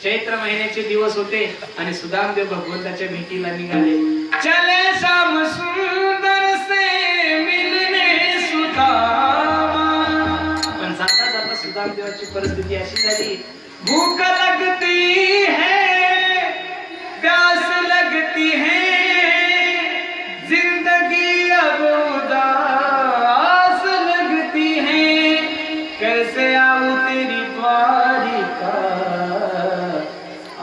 चैत्र महिन्याचे दिवस होते आणि सुदामदेव भगवंताच्या भेटीला निघाले. चले श्याम सुंदर से मिलने सुदामा. पण जाता जाता सुदामदेवाची परिस्थिती अशी झाली, भूक लगती है, प्यास लगती है, जिंदगी अब उदास लगती है, कैसे आऊं तेरी द्वारिका,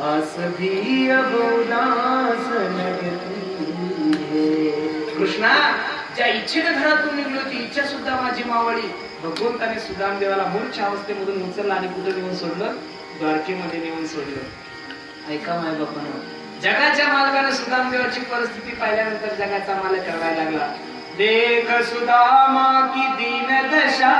आस भी अब उदास लगती है. कृष्णा, ज्या इच्छेने घरातून निघलो ती इच्छा सुद्धा माझी मावळी. भगवंताने सुदामदेवाला मूर्छा अवस्थेमधून उचललं आणि कुठे नेऊन सोडलं? द्वारकेमध्ये नेऊन सोडलं. ऐका माय बापांनो, जगाच्या मालकाने सुदामदेवाची परिस्थिती पाहिल्यानंतर जगाचा मालक रडायला लागला. देख सुदामा की दीन दशा,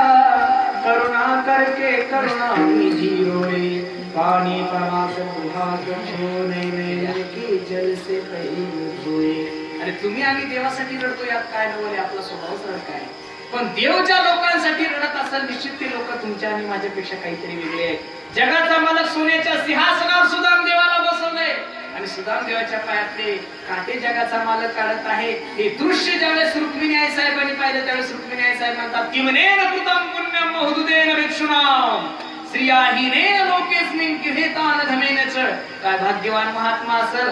करुणा करके करुणा निधि रोए, पानी प्रमाद प्रभात छोने नैन की जल से पहिले धोए. अरे तुम्ही आणि देवासाठी रडतो, यात काय नवले, आपला स्वभावच रड काय. पण देव ज्या लोकांसाठी रडत असेल, निश्चित ते लोक तुमच्या आणि माझ्यापेक्षा काहीतरी वेगळे आहेत. जगाचा मालक सोन्याच्या सिंहासनावर सुदामदेवाला बसवलंय आणि सुदामदेवाच्या पायातले काटे जगाचा मालक काढत आहे. हे दृश्य ज्यावेळेस रुक्मिणी आई साहेबांनी पाहिलं, त्यावेळेस रुक्मिणी आई साहेब म्हणतात, किमनेन कृतं पुण्यम महुदुदेन भिक्षुणाम स्त्रियाहीनेन लोकेस्मिन् गृहीतान धमेन च. काय भाग्यवान महात्मा असेल